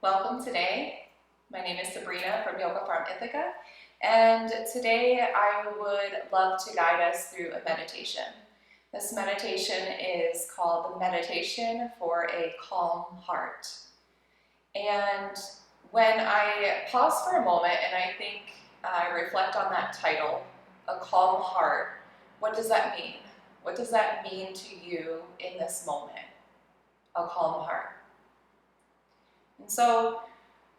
Welcome today. My name is Sabrina from Yoga Farm Ithaca, and today I would love to guide us through a meditation. This meditation is called the Meditation for a Calm Heart. And when I pause for a moment and I reflect on that title, a calm heart, what does that mean? What does that mean to you in this moment? A calm heart. And so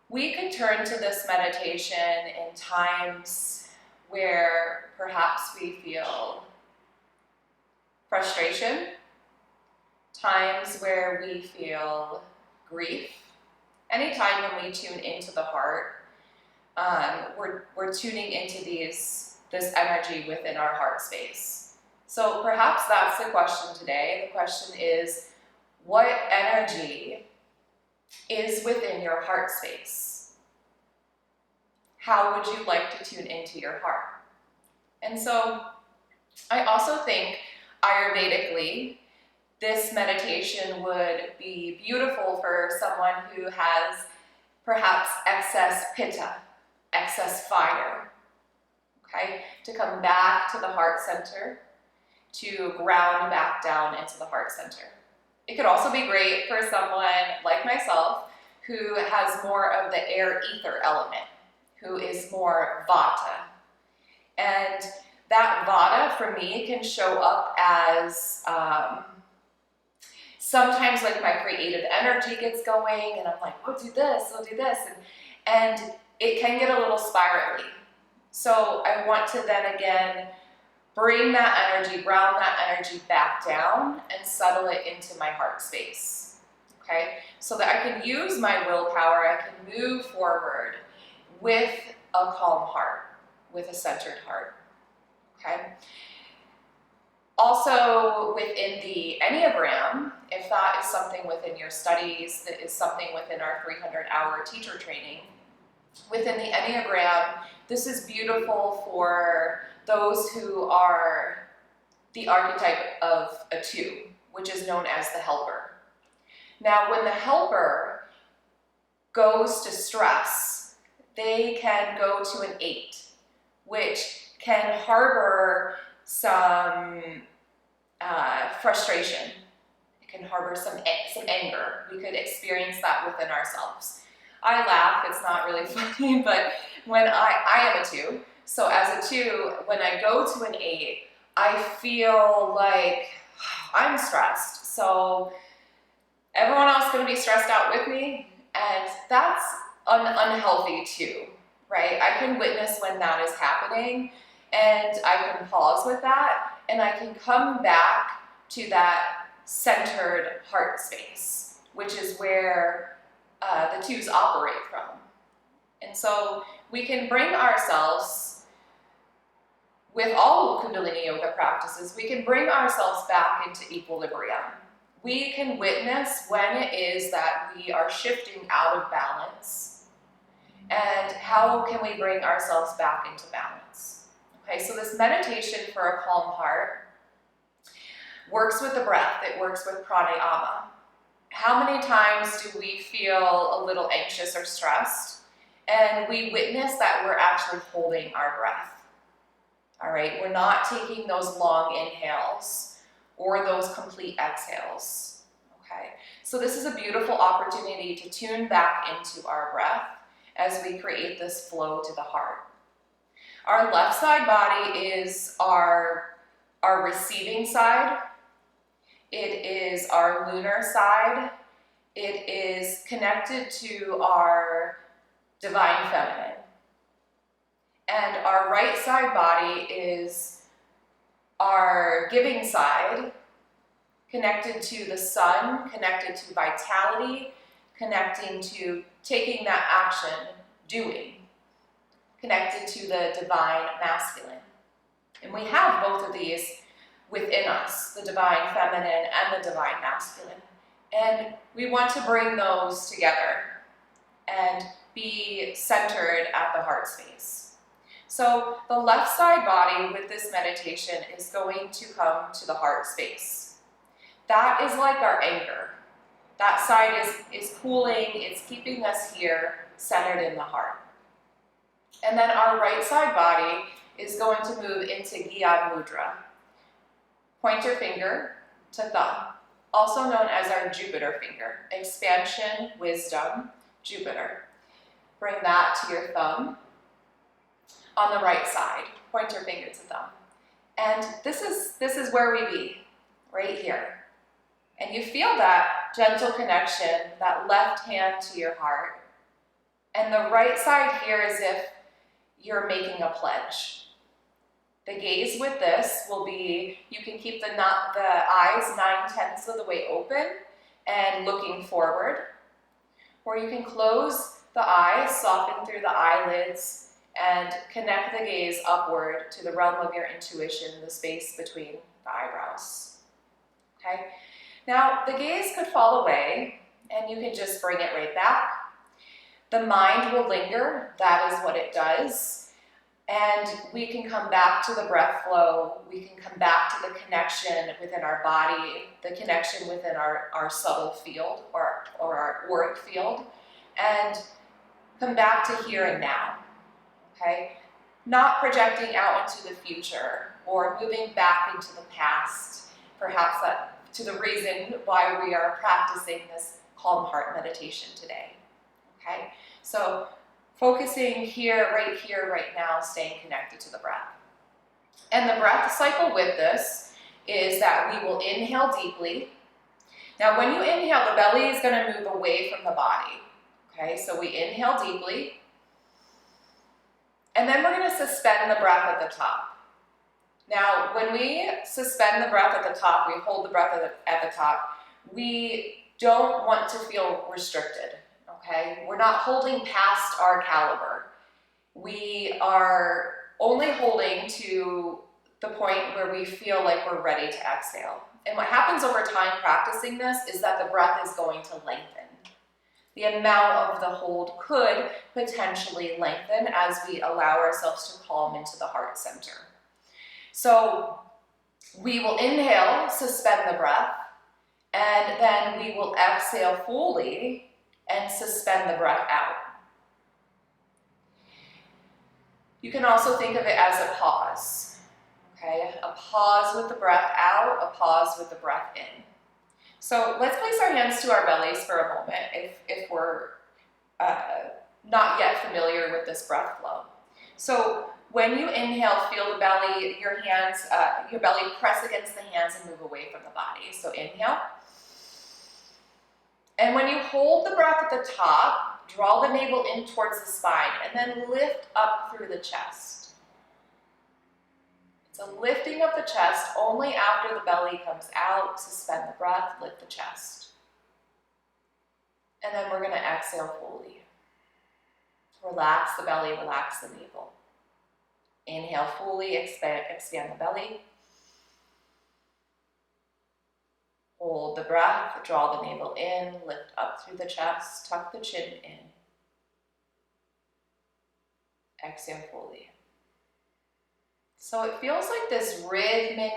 we can turn to this meditation in times where perhaps we feel frustration, times where we feel grief. Anytime when we tune into the heart, we're tuning into this energy within our heart space. So perhaps that's the question today. The question is, what energy is within your heart space? How would you like to tune into your heart? And so I also think Ayurvedically, this meditation would be beautiful for someone who has perhaps excess pitta, excess fire, okay? To come back to the heart center, to ground back down into the heart center. It could also be great for someone like myself who has more of the air ether element, who is more vata. And that vata for me can show up as sometimes like my creative energy gets going and I'm like, oh, do this, oh, do this. And it can get a little spirally. So I want to then again bring that energy, ground that energy back down and settle it into my heart space, okay? So that I can use my willpower, I can move forward with a calm heart, with a centered heart, okay? Also within the Enneagram, if that is something within your studies, that is something within our 300-hour teacher training, within the Enneagram, this is beautiful for those who are the archetype of a 2, which is known as the helper. Now, when the helper goes to stress, they can go to an 8, which can harbor some frustration. It can harbor some anger. We could experience that within ourselves. I laugh, it's not really funny, but when I am a 2, so as a 2, when I go to an 8, I feel like I'm stressed. So everyone else is going to be stressed out with me, and that's an unhealthy 2, right? I can witness when that is happening, and I can pause with that, and I can come back to that centered heart space, which is where the 2s operate from. And so we can bring ourselves, with all Kundalini Yoga practices, we can bring ourselves back into equilibrium. We can witness when it is that we are shifting out of balance, and how can we bring ourselves back into balance. Okay, so this meditation for a calm heart works with the breath, it works with pranayama. How many times do we feel a little anxious or stressed, and we witness that we're actually holding our breath? All right, we're not taking those long inhales or those complete exhales, okay? So this is a beautiful opportunity to tune back into our breath as we create this flow to the heart. Our left side body is our receiving side. It is our lunar side. It is connected to our divine feminine. And our right side body is our giving side, connected to the sun, connected to vitality, connecting to taking that action, doing, connected to the divine masculine. And we have both of these within us, the divine feminine and the divine masculine. And we want to bring those together and be centered at the heart space. So the left side body with this meditation is going to come to the heart space. That is like our anchor. That side is cooling, it's keeping us here, centered in the heart. And then our right side body is going to move into Gyan Mudra. Pointer finger to thumb, also known as our Jupiter finger. Expansion, wisdom, Jupiter. Bring that to your thumb on the right side, pointer finger to thumb. And this is where we be, right here. And you feel that gentle connection, that left hand to your heart. And the right side here is if you're making a pledge. The gaze with this will be, you can keep the eyes 9/10 of the way open and looking forward. Or you can close the eyes, soften through the eyelids, and connect the gaze upward to the realm of your intuition, the space between the eyebrows. Okay? Now, the gaze could fall away, and you can just bring it right back. The mind will linger, that is what it does. And we can come back to the breath flow, we can come back to the connection within our body, the connection within our subtle field or our auric field, and come back to here and now, okay? Not projecting out into the future or moving back into the past, perhaps that to the reason why we are practicing this calm heart meditation today, okay? So focusing here, right now, staying connected to the breath. And the breath cycle with this is that we will inhale deeply. Now when you inhale, the belly is going to move away from the body, okay? So we inhale deeply, and then we're going to suspend the breath at the top. Now, when we suspend the breath at the top, we hold the breath at the top, we don't want to feel restricted, okay? We're not holding past our caliber. We are only holding to the point where we feel like we're ready to exhale. And what happens over time practicing this is that the breath is going to lengthen. The amount of the hold could potentially lengthen as we allow ourselves to calm into the heart center. So we will inhale, suspend the breath, and then we will exhale fully and suspend the breath out. You can also think of it as a pause, okay? A pause with the breath out, a pause with the breath in. So let's place our hands to our bellies for a moment if we're not yet familiar with this breath flow. So when you inhale, feel the belly, your belly press against the hands and move away from the body. So inhale. And when you hold the breath at the top, draw the navel in towards the spine and then lift up through the chest. It's a lifting of the chest only after the belly comes out. Suspend the breath, lift the chest. And then we're going to exhale fully. Relax the belly, relax the navel. Inhale fully, expand the belly. Hold the breath, draw the navel in, lift up through the chest, tuck the chin in. Exhale fully. So it feels like this rhythmic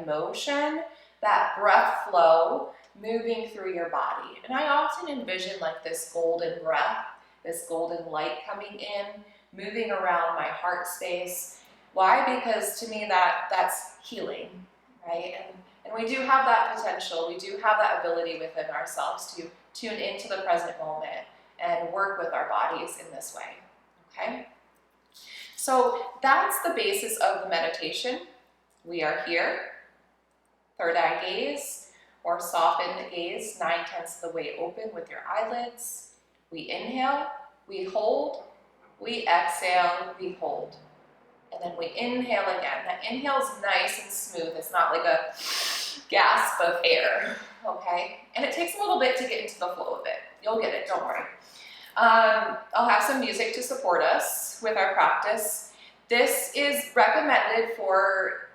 motion, that breath flow moving through your body. And I often envision like this golden breath, this golden light coming in, moving around my heart space. Why? Because to me that's healing, right? And we do have that potential, we do have that ability within ourselves to tune into the present moment and work with our bodies in this way, okay? So that's the basis of the meditation. We are here, third eye gaze, or soften the gaze, 9/10 of the way open with your eyelids. We inhale, we hold, we exhale, we hold. And then we inhale again. That inhale is nice and smooth. It's not like a gasp of air, okay? And it takes a little bit to get into the flow of it. You'll get it, don't worry. I'll have some music to support us with our practice. This is recommended for,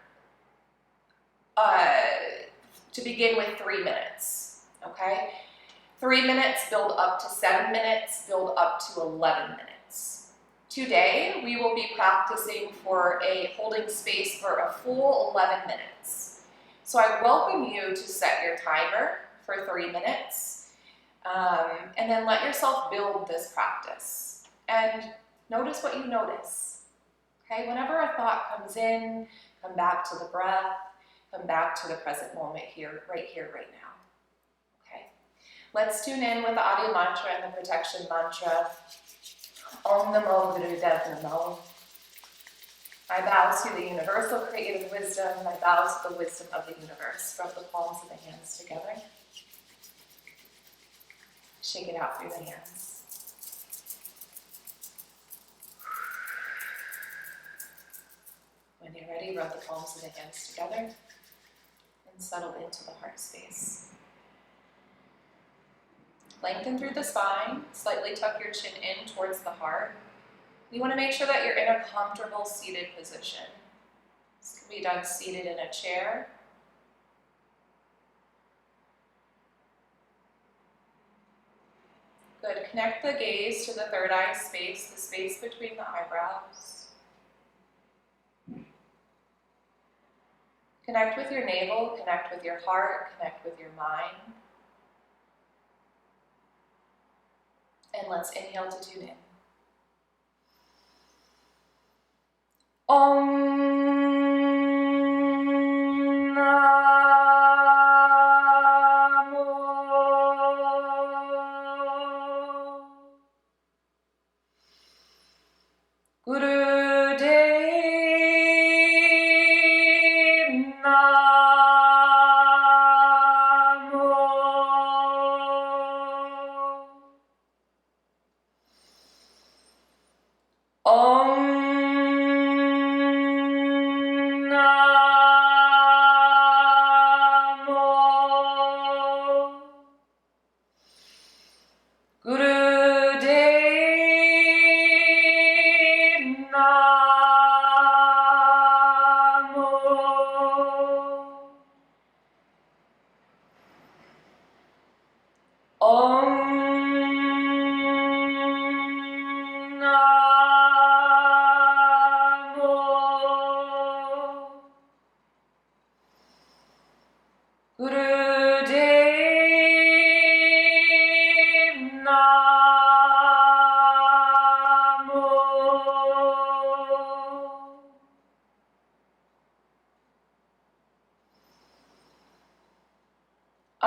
to begin with 3 minutes, okay? 3 minutes, build up to 7 minutes, build up to 11 minutes. Today, we will be practicing for holding space for a full 11 minutes. So I welcome you to set your timer for 3 minutes. And then let yourself build this practice. And notice what you notice. Okay, whenever a thought comes in, come back to the breath, come back to the present moment here, right now. Okay, let's tune in with the audio mantra and the protection mantra. Om Namo Guru Dev Namo. I bow to the universal creative wisdom. I bow to the wisdom of the universe. Rub the palms of the hands together. Shake it out through the hands. When you're ready, rub the palms of the hands together and settle into the heart space. Lengthen through the spine. Slightly tuck your chin in towards the heart. You want to make sure that you're in a comfortable seated position. This can be done seated in a chair. Good. Connect the gaze to the third eye space, the space between the eyebrows. Connect with your navel, connect with your heart, connect with your mind. And let's inhale to tune in. Om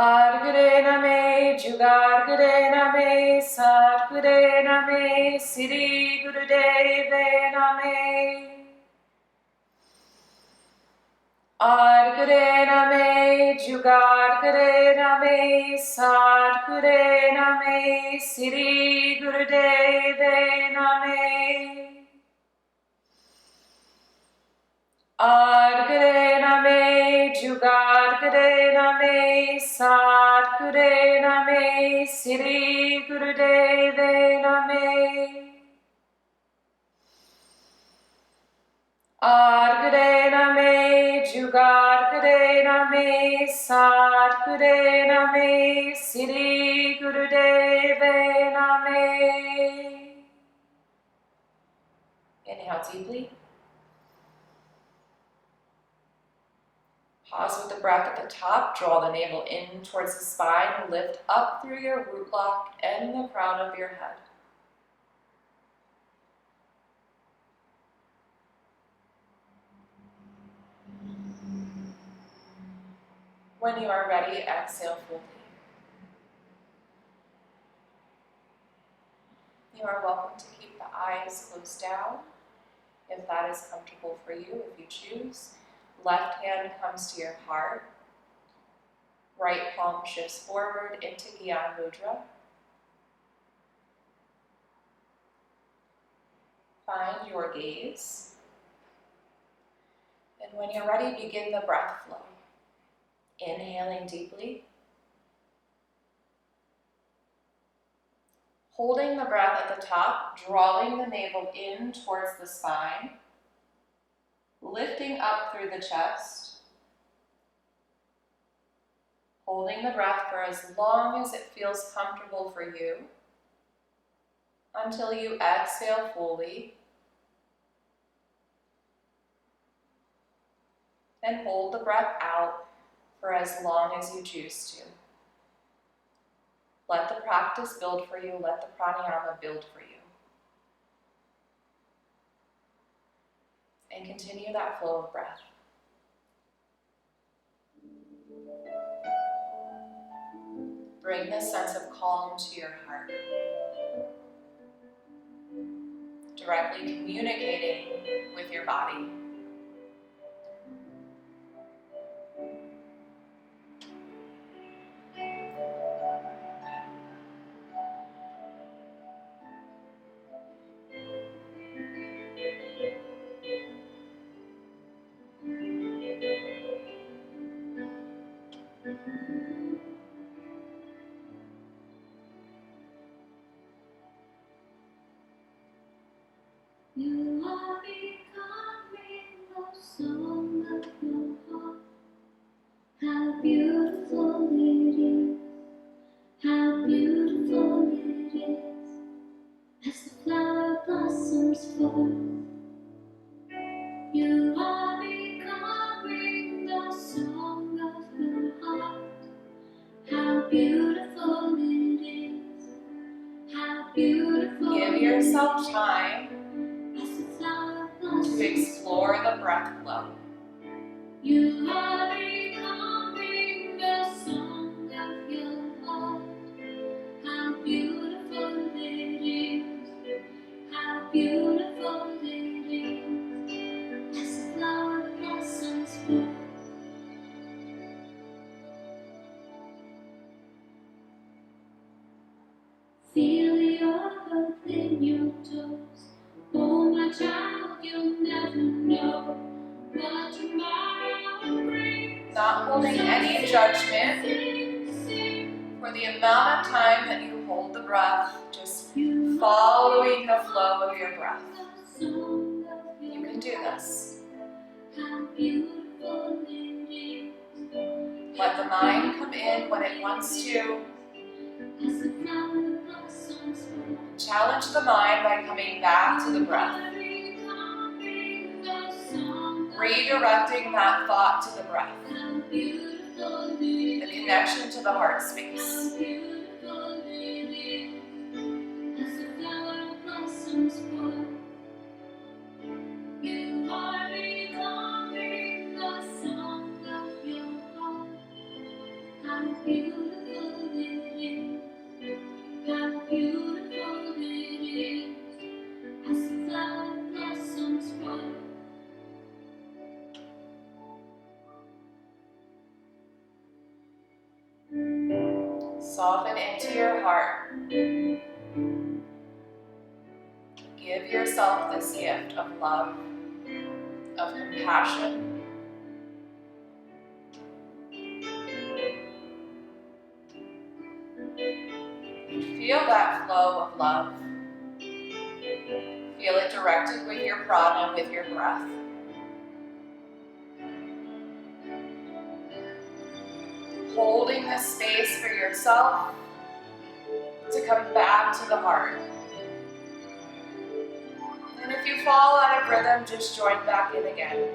Adgure Name, Jugadgure Name, Sadgure Name, Siri Gurudeve Name. Adgure Name, Jugadgure Name, Sadgure Name, Siri Gurudeve Name. Adgure Name, Jugadgure Name, Sadgure Name, Siri Gurudeve Name. Adgure Name, Jugadgure Name, Sadgure Name, Siri Gurudeve Name. Inhale deeply. Pause with the breath at the top. Draw the navel in towards the spine. Lift up through your root block and the crown of your head. When you are ready, exhale fully. You are welcome to keep the eyes closed down if that is comfortable for you, if you choose. Left hand comes to your heart. Right palm shifts forward into Gyan Mudra. Find your gaze. And when you're ready, begin the breath flow. Inhaling deeply. Holding the breath at the top, drawing the navel in towards the spine. Lifting up through the chest. Holding the breath for as long as it feels comfortable for you, until you exhale fully. And hold the breath out for as long as you choose to. Let the practice build for you. Let the pranayama build for you. And continue that flow of breath. Bring this sense of calm to your heart. Directly communicating with your body. You are becoming the song of your heart. How beautiful it is, how beautiful it is, as the flower blossoms forth. You are becoming the song of your heart. How beautiful it is, how beautiful. Give yourself time as the flower to blossoms. explore the breath flow. You are becoming the song of your heart. How beautiful it is, how beautiful it is, as the flower blossoms forth. Feel your earth in your toes. Oh my child, you'll never know what tomorrow brings. Not holding any judgment for the amount of time that you hold the breath, just following the flow of your breath. You can do this. Let the mind come in when it wants to. Challenge the mind by coming back to the breath. Redirecting that thought to the breath. The connection to the heart space. You are becoming the song of your heart. How beautiful it is, how beautiful it is, as the flower blossoms forth. Soften into your heart. Give yourself this gift of love, of compassion. And feel that flow of love. Feel it directed with your prana, with your breath. Holding the space for yourself to come back to the heart. And if you fall out of rhythm, just join back in again.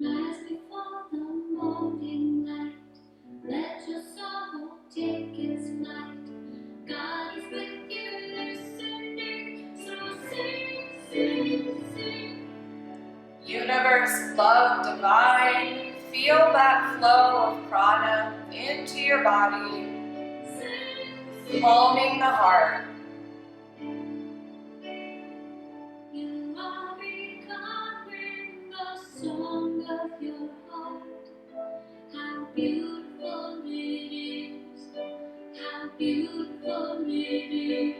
Rise before the morning light. Let your soul take its flight. God is with you, listening. So sing, sing, sing. Universe, love, divine, feel that flow of prana into your body, calming the heart. You are becoming the song of your heart. How beautiful it is, how beautiful it is,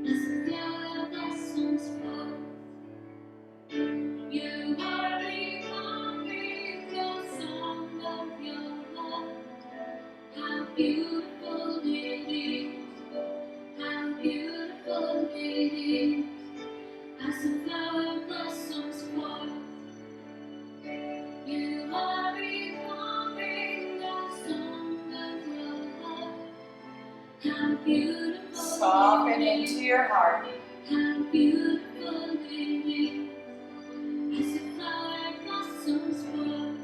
as the flower blossoms forth. You are becoming the song of your heart. How beautiful it is, how beautiful it is, as the flower blossoms forth. How beautiful Soften it is. into your heart. How beautiful it is. As the flower blossoms forth.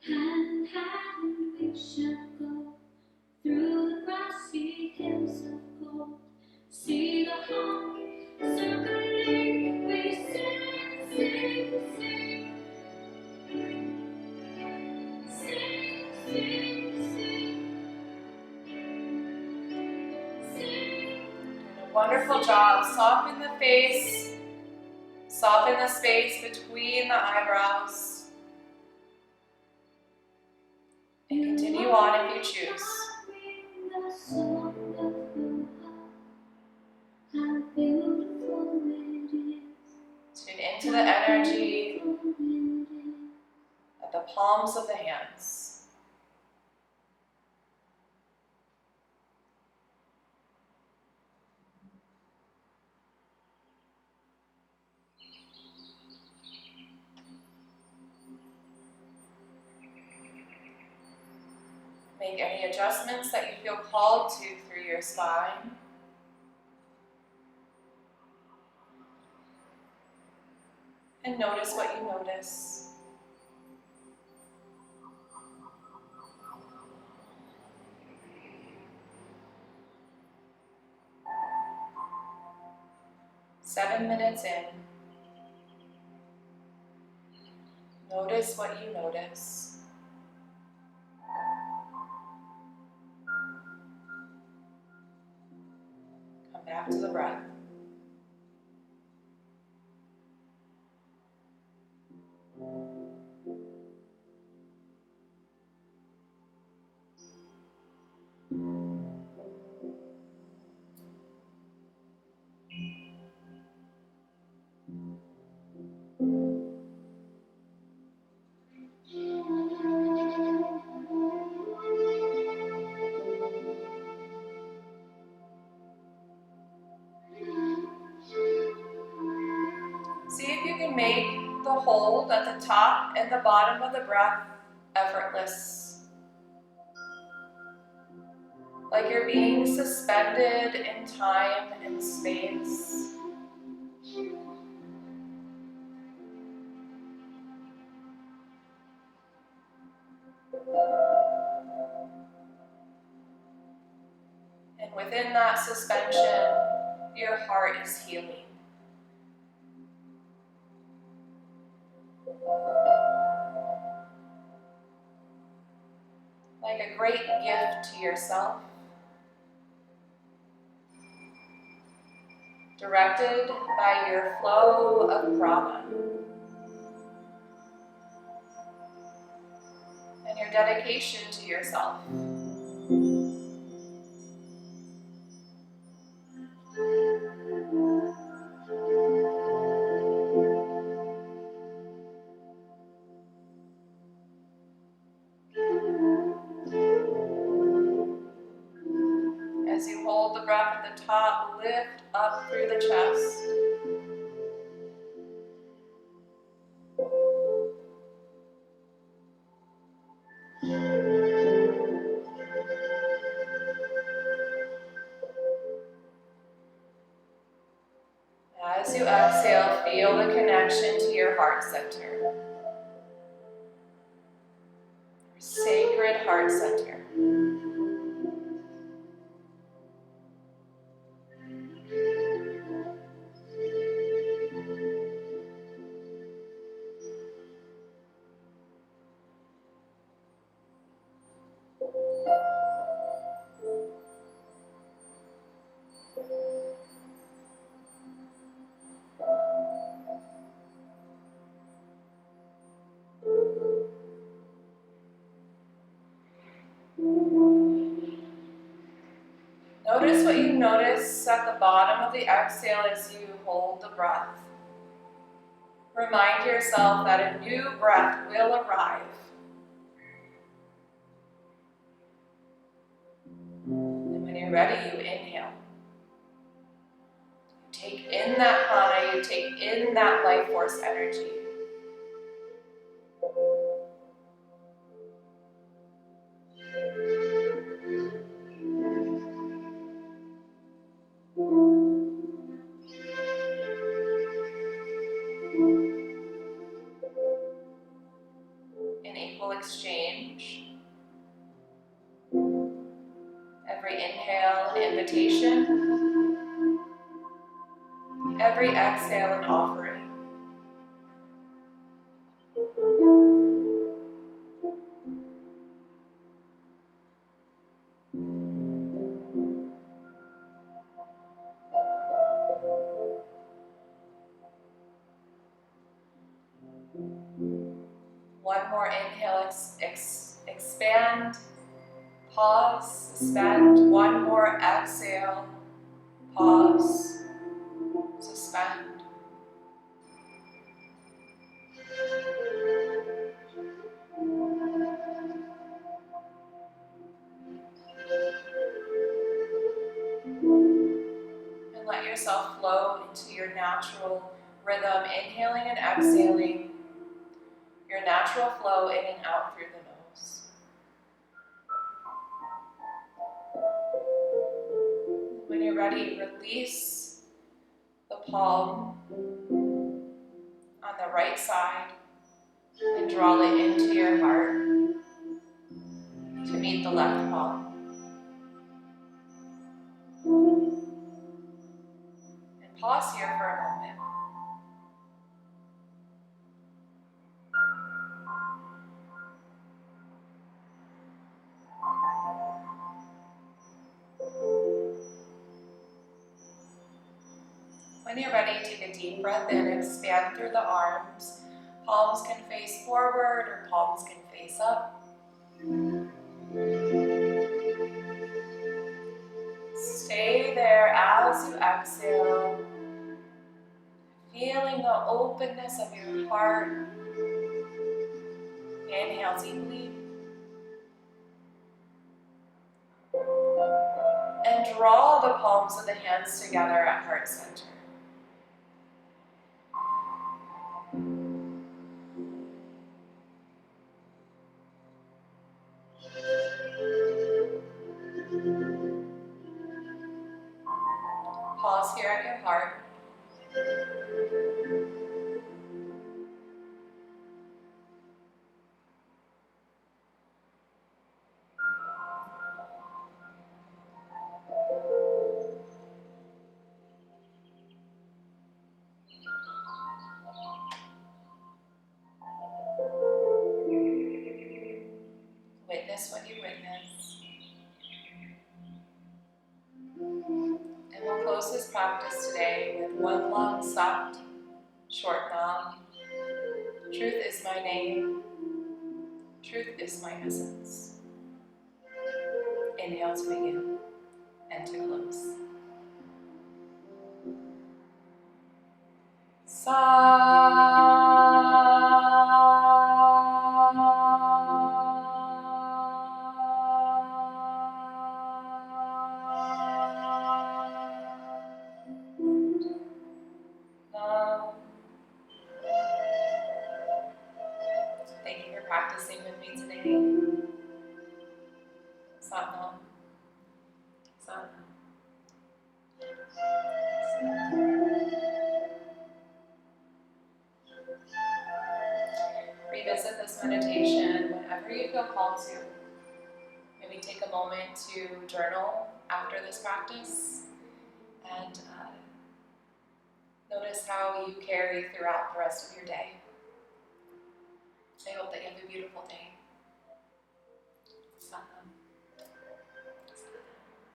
Hand in hand we shall go through the grassy hills of gold. See the hawk circling, we sing, sing, sing. Sing, sing, sing. Sing. Doing a wonderful job. Soften the face. Soften the space between the eyebrows. And continue on if you choose. The song of the heart. How beautiful it is. Tune into the energy How beautiful it is. of the palms of the hands. Make any adjustments that you feel called to through your spine. And notice what you notice. Seven minutes in. Notice what you notice. Come back to the breath. See if you can make the hold at the top and the bottom of the breath effortless. Like you're being suspended in time and space. And within that suspension, your heart is healing. Like a great gift to yourself. Directed by your flow of prana. And your dedication to yourself. As you hold the breath at the top, lift up through the chest. As you exhale, feel the connection to your heart center. Your sacred heart center. Notice what you notice at the bottom of the exhale as you hold the breath. Remind yourself that a new breath will arrive. And when you're ready, you inhale. You take in that prana, you take in that life force energy. exchange. Every inhale, an invitation. Every exhale, an offering. One more inhale, expand, pause, suspend. One more exhale, pause, suspend. And let yourself flow into your natural rhythm, inhaling and exhaling. Your natural flow in and out through the nose. When you're ready, release the palm on the right side and draw it into your heart to meet the left palm. And pause here for a moment. When you're ready, take a deep breath in, expand through the arms. Palms can face forward or palms can face up. Stay there as you exhale, feeling the openness of your heart. Inhale deeply. And draw the palms of the hands together at heart center. Pause here at your heart. Witness what you witness. And we'll close this practice today with one long sat, short nam. Truth is my name. Truth is my essence. Inhale to begin and to close. Thank you for practicing with me today. Satnam. Satnam. Revisit this meditation whenever you feel called to. Maybe take a moment to journal after this practice and notice how you carry throughout the rest of your day. I hope that you have a beautiful day.